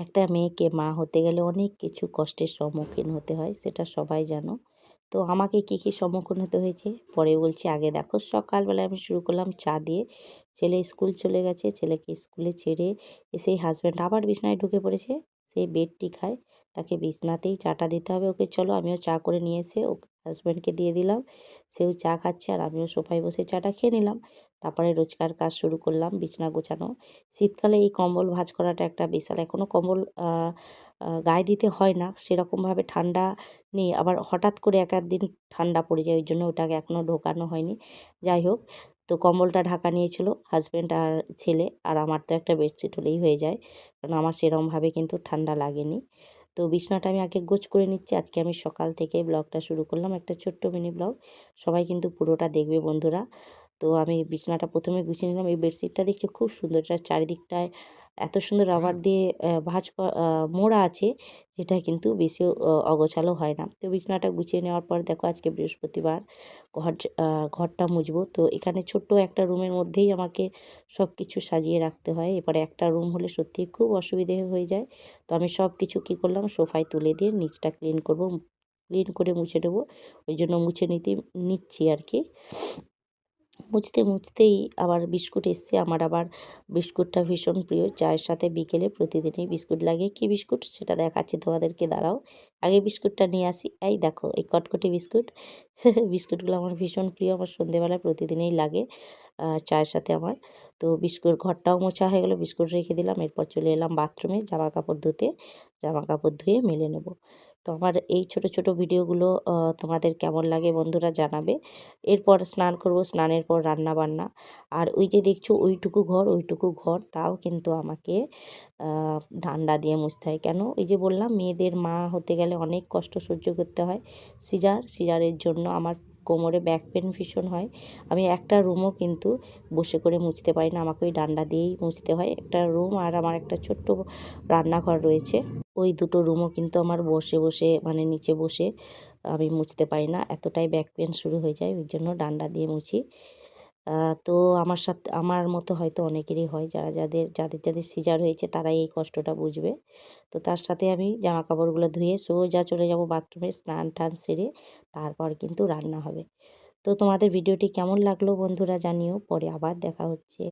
একটা মেয়েকে মা হতে গেলে অনেক কিছু কষ্টের সম্মুখীন হতে হয়, সেটা সবাই জানো। তো আমাকে কী সম্মুখীন হতে হয়েছে পরে বলছি। আগে দেখো, সকালবেলায় আমি শুরু করলাম চা দিয়ে। ছেলে স্কুল চলে গেছে, ছেলেকে স্কুলে ছেড়ে এসেই হাজব্যান্ড আবার বিছানায় ঢুকে পড়েছে। সেই বেডটি খায়, তাকে বিছনাতেই চাটা দিতে হবে ওকে। চলো, আমিও চা করে নিয়ে এসে ও হাজব্যান্ডকে দিয়ে দিলাম। সেও চা খাচ্ছে আর আমিও সোফায় বসে চাটা খেয়ে নিলাম। তারপরে রোজকার কাজ শুরু করলাম, বিছানা গোছানো। শীতকালে এই কম্বল ভাঁজ করাটা একটা বিশাল। এখনও কম্বল গায়ে দিতে হয় না সেরকমভাবে, ঠান্ডা নেই। আবার হঠাৎ করে এক দিন ঠান্ডা পড়ে যায়, ওই জন্য ওটাকে এখনও ঢোকানো হয়নি। যাই হোক, তো কম্বলটা ঢাকা নিয়েছিল হাজব্যান্ড আর ছেলে, আর আমার তো একটা বেডশিট হলেই হয়ে যায়, কারণ আমার সেরমভাবে কিন্তু ঠান্ডা লাগেনি। তো বিছনাটা আমি আগে গোছ করে নিচ্ছি। আজকে আমি সকাল থেকে ব্লগটা শুরু করলাম, একটা ছোট্ট মিনি ব্লগ। সবাই কিন্তু পুরোটা দেখবে বন্ধুরা। তো আমি বিছানাটা প্রথমে গুছিয়ে নিলাম। এই বেডশিটটা দেখছি খুব সুন্দর, এটার চারিদিকটায় এত সুন্দর রাবার দিয়ে মোড়া আছে, যেটা কিন্তু বেশি অগোছালো হয় না। তো বিছানাটা গুছিয়ে নেওয়ার পর দেখো, আজকে বৃহস্পতিবার, ঘর ঘরটা মুছবো। তো এখানে ছোট্ট একটা রুমের মধ্যেই আমাকে সব কিছু সাজিয়ে রাখতে হয়। এবারে একটা রুম হলে সত্যিই খুব অসুবিধে হয়ে যায়। তো আমি সব কিছু কী করলাম, সোফায় তুলে দিয়ে নিচটা ক্লিন করব, ক্লিন করে মুছে দেবো। ওই জন্য মুছে নিচ্ছি আর কি। মুছতেই আবার বিস্কুট এসছে আমার। আবার বিস্কুটটা ভীষণ প্রিয়, চায়ের সাথে বিকেলে প্রতিদিনই বিস্কুট লাগে। কী বিস্কুট সেটা দেখাচ্ছি তোমাদেরকে, দাঁড়াও। আগে বিস্কুটটা নিয়ে আসি। এই দেখো, এই কটকটি বিস্কুট। বিস্কুটগুলো আমার ভীষণ প্রিয়, আমার সন্ধেবেলায় প্রতিদিনই লাগে চায়ের সাথে আমার। তো বিস্কুট, ঘরটাও মোছা হয়ে গেলো, বিস্কুট রেখে দিলাম। এরপর চলে এলাম বাথরুমে জামা কাপড় ধুতে। জামা কাপড় ধুয়ে মেলে নেব। তো আমার এই ছোট ছোট ভিডিওগুলো তোমাদের কেমন লাগে বন্ধুরা জানাবে। এরপর স্নান করব, স্নানের পর রান্না বান্না। আর ওই যে দেখছো ওইটুকু ঘর তাও কিন্তু আমাকে ডান্ডা দিয়ে মুছতে হয়। কেন? ওই যে বললাম, মেয়েদের মা হতে গেলে অনেক কষ্ট সহ্য করতে হয়। সিজারের জন্য আমার কোমরে ব্যাক পেন ভীষণ হয়। আমি একটা রুমও কিন্তু বসে করে মুছতে পারি না, আমাকে ওই ডান্ডা দিয়েই মুছতে হয়। একটা রুম আর আমার একটা ছোট্ট রান্নাঘর রয়েছে, ওই দুটো রুমও কিন্তু আমার বসে মানে নিচে বসে আমি মুছতে পারি না, এতটাই ব্যাক পেন শুরু হয়ে যায়। ওই জন্য ডান্ডা দিয়ে মুছি। তো আমার মতো হয়তো অনেকেরই হয়, যাদের সিজার হয়েছে তারাই এই কষ্টটা বুঝবে। তো তার সাথে আমি জামা কাপড়গুলো ধুয়ে সোজা চলে যাব বাথরুমে, স্নান টান সেরে তারপর কিন্তু রান্না হবে। তো তোমাদের ভিডিওটি কেমন লাগলো বন্ধুরা জানিও। পরে আবার দেখা হচ্ছে।